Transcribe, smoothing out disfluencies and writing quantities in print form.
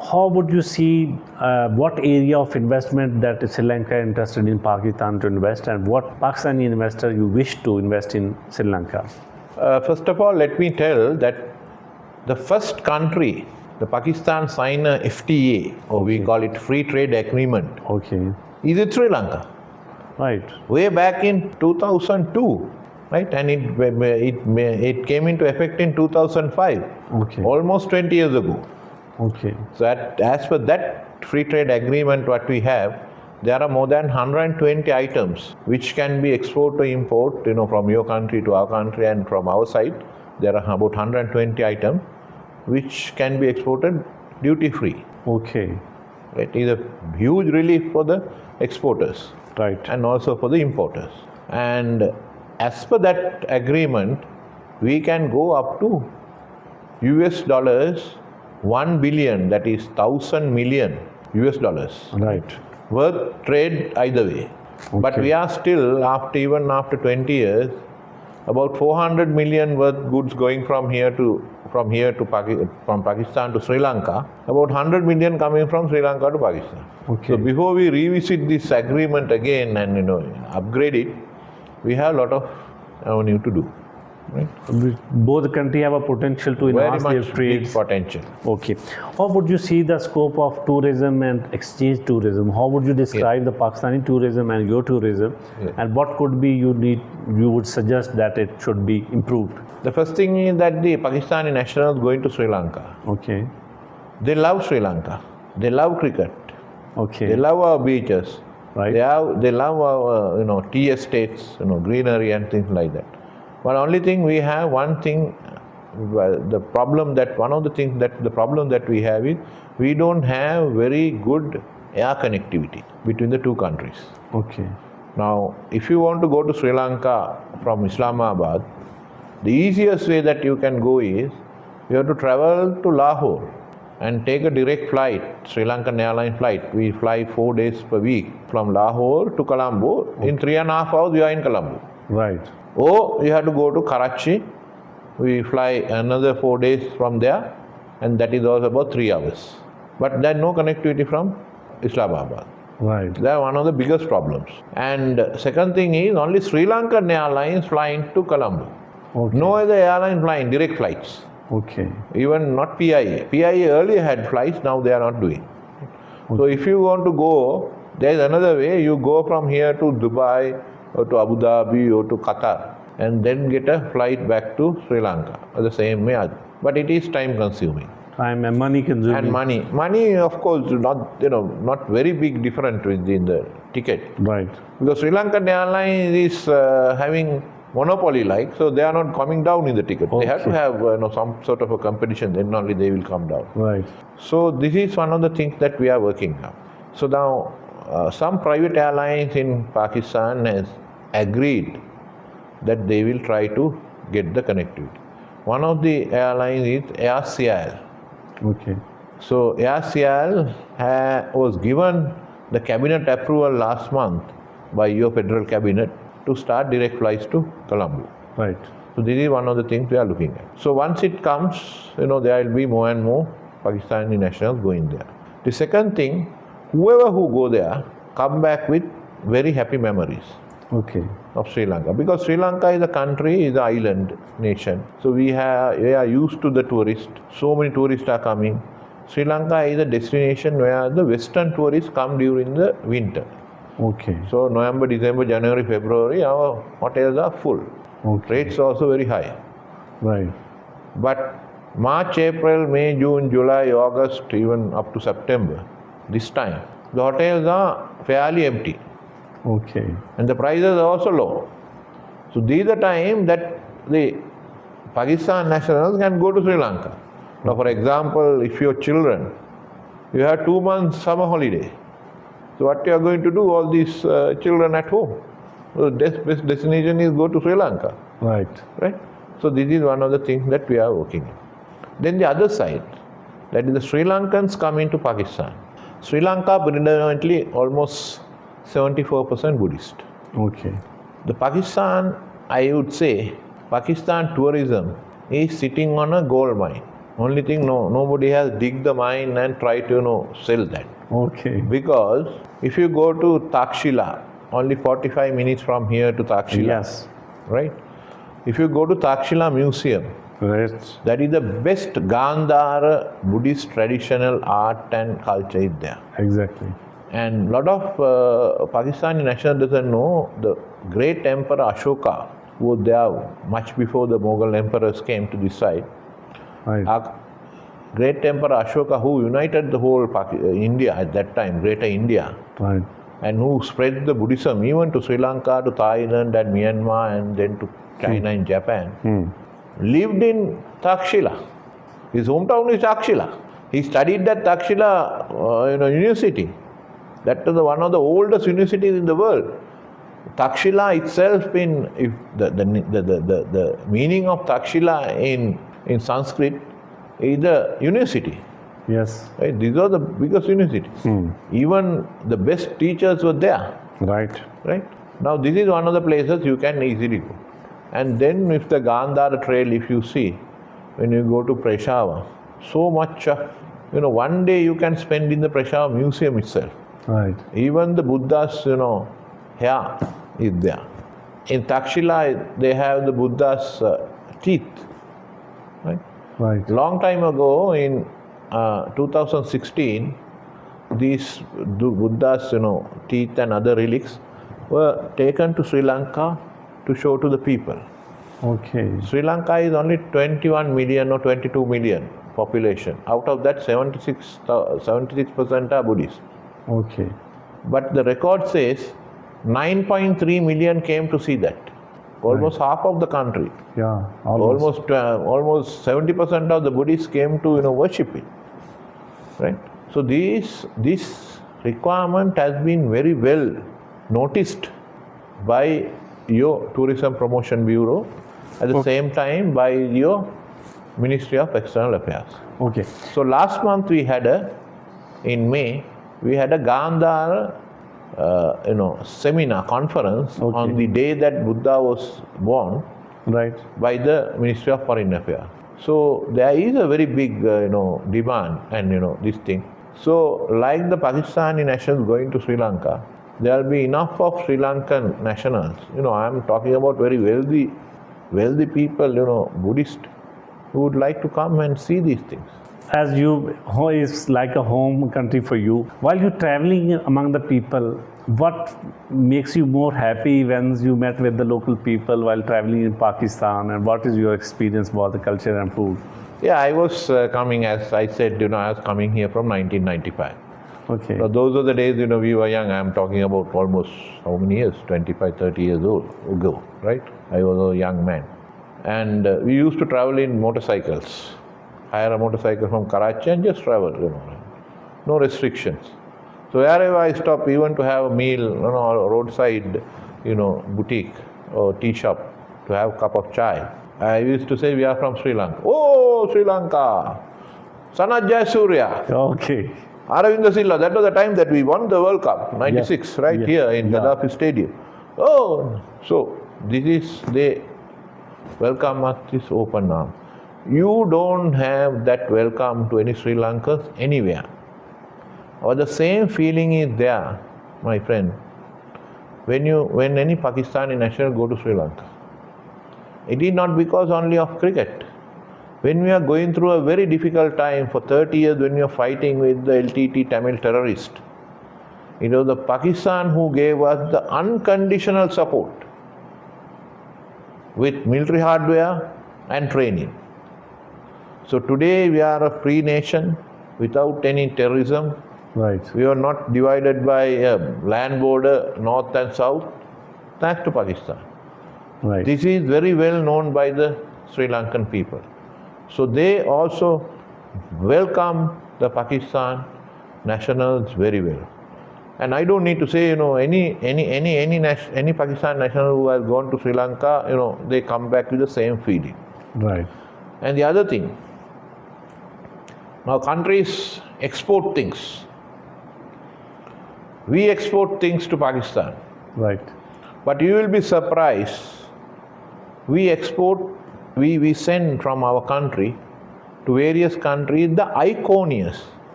how would you see what area of investment that Sri Lanka interested in Pakistan to invest, and what Pakistani investor you wish to invest in Sri Lanka? First of all, let me tell that the first country, the Pakistan signed a FTA, or we call it Free Trade Agreement, Okay. is it Sri Lanka? Right. Way back in 2002, right? And it came into effect in 2005, Okay. almost 20 years ago. Okay. So as per that free trade agreement what we have, there are more than 120 items which can be export or import, from your country to our country, and from our side, there are about 120 items which can be exported duty free. Okay. It is a huge relief for the exporters, Right. and also for the importers. And as per that agreement, we can go up to $1 billion, that is 1,000 million $, Right. worth trade either way. But Okay. we are still, even after 20 years, about 400 million worth goods going from Pakistan to Sri Lanka, about 100 million coming from Sri Lanka to Pakistan. Okay. So before we revisit this agreement again and upgrade it, we have a lot of avenue to do. Right? Both countries have a potential to Very enhance their much trade. big potential. Okay. How would you see the scope of tourism and exchange tourism? How would you describe the Pakistani tourism and your tourism? Yeah. And what could be you would suggest that it should be improved? The first thing is that the Pakistani nationals going to Sri Lanka, Okay. they love Sri Lanka. They love cricket. Okay. They love our beaches. Right. They love our tea estates, greenery and things like that. But only thing we have, the problem that we have is we don't have very good air connectivity between the two countries. Okay. Now, if you want to go to Sri Lanka from Islamabad, the easiest way that you can go is you have to travel to Lahore and take a direct flight, Sri Lankan airline flight. We fly 4 days per week from Lahore to Colombo. In 3.5 hours, you are in Colombo. Right. Or you have to go to Karachi. We fly another 4 days from there, and that is also about 3 hours. But there is no connectivity from Islamabad. Right. They are one of the biggest problems. And second thing is only Sri Lankan Airlines flying to Colombo. Okay. No other airline flying direct flights. Okay. Even not PIA. PIA earlier had flights, now they are not doing. So if you want to go, there is another way. You go from here to Dubai or to Abu Dhabi or to Qatar, and then get a flight back to Sri Lanka the same way. But it is time consuming. Time and money consuming. And money of course not very big difference within the ticket. Right. Because Sri Lankan Airlines is having monopoly so they are not coming down in the ticket. Okay. They have to have some sort of a competition, then only they will come down. Right. So this is one of the things that we are working on. So now some private airlines in Pakistan has agreed that they will try to get the connectivity. One of the airlines is AirCL. Okay. So AirCL was given the cabinet approval last month by your federal cabinet to start direct flights to Colombo. Right. So this is one of the things we are looking at. So once it comes, there will be more and more Pakistani nationals going there. The second thing, whoever who go there come back with very happy memories. Okay. Of Sri Lanka, because Sri Lanka is a country, is an island nation. So we are used to the tourists. So many tourists are coming. Sri Lanka is a destination where the Western tourists come during the winter. Okay. So November, December, January, February, our hotels are full. Okay. Rates are also very high. Right. But March, April, May, June, July, August, even up to September, this time, the hotels are fairly empty. Okay. And the prices are also low. So these are the time that the Pakistan nationals can go to Sri Lanka. Now for example, if your children, you have 2 months summer holiday. So what you are going to do, all these children at home? So the best destination is go to Sri Lanka. Right. Right? So this is one of the things that we are working on. Then the other side, that is the Sri Lankans come into Pakistan. Sri Lanka predominantly almost 74% Buddhist. Okay. The Pakistan, I would say, Pakistan tourism is sitting on a gold mine. Only thing, nobody has dig the mine and try to sell that. Okay. Because if you go to Takshila, only 45 minutes from here to Takshila. Yes. Right? If you go to Takshila Museum, Right. that is the best Gandhara Buddhist traditional art and culture is there. Exactly. And lot of Pakistani nationals doesn't know the great emperor Ashoka, who was there much before the Mughal emperors came to this side. Right. Great emperor Ashoka, who united the whole India at that time, Greater India, Right. and who spread the Buddhism even to Sri Lanka, to Thailand and Myanmar, and then to China and Japan, lived in Takshila. His hometown is Takshila. He studied at Takshila University. That is one of the oldest universities in the world. Takshila itself, the meaning of Takshila in Sanskrit is the university. Yes. Right? These are the biggest universities. Even the best teachers were there. Right. Right? Now this is one of the places you can easily go. And then if the Gandhara trail, if you see, when you go to Peshawar, so much of, one day you can spend in the Peshawar museum itself. Right. Even the Buddha's, hair is there. In Takshila, they have the Buddha's teeth. Right? Right. Long time ago, in 2016, these Buddha's, teeth and other relics were taken to Sri Lanka to show to the people. Okay. Sri Lanka is only 21 million or 22 million population. Out of that, 76% are Buddhists. Okay. But the record says 9.3 million came to see that. Almost half of the country. Yeah. Almost 70% of the Buddhists came to worship it. Right? So this requirement has been very well noticed by your Tourism Promotion Bureau, at the same time by your Ministry of External Affairs. Okay. So last month in May, we had a Gandhara seminar conference on the day that Buddha was born. Right. By the Ministry of Foreign Affairs. So there is a very big demand and this thing. So like the Pakistani nationals going to Sri Lanka, there will be enough of Sri Lankan nationals. I am talking about very wealthy people, Buddhist, who would like to come and see these things. As is like a home country for you. While you're traveling among the people, what makes you more happy when you met with the local people while traveling in Pakistan, and what is your experience about the culture and food? Yeah, I was coming, as I said, I was coming here from 1995. Okay. So those are the days, we were young. I'm talking about almost how many years? 25, 30 years old ago, right? I was a young man. And we used to travel in motorcycles. Hire a motorcycle from Karachi and just travel, no restrictions. So wherever I stop, even to have a meal, a roadside, boutique or tea shop, to have a cup of chai, I used to say, we are from Sri Lanka. Oh, Sri Lanka! Sanat Jayasuriya. Okay. Aravinda Silla, that was the time that we won the World Cup, 96, right here in Gaddafi Stadium. Oh, so they welcome us this open arm. You don't have that welcome to any Sri Lankans anywhere. Or the same feeling is there, my friend, when any Pakistani national go to Sri Lanka. It is not because only of cricket. When we are going through a very difficult time for 30 years, when we are fighting with the LTT Tamil terrorist, it was the Pakistan who gave us the unconditional support with military hardware and training. So today we are a free nation without any terrorism. Right. We are not divided by a land border, north and south, thanks to Pakistan. Right. This is very well known by the Sri Lankan people. So they also welcome the Pakistan nationals very well. And I don't need to say, any Pakistan national who has gone to Sri Lanka, they come back with the same feeling. Right. And the other thing, now countries export things. We export things to Pakistan. Right. But you will be surprised, we send from our country to various countries, the Iconius.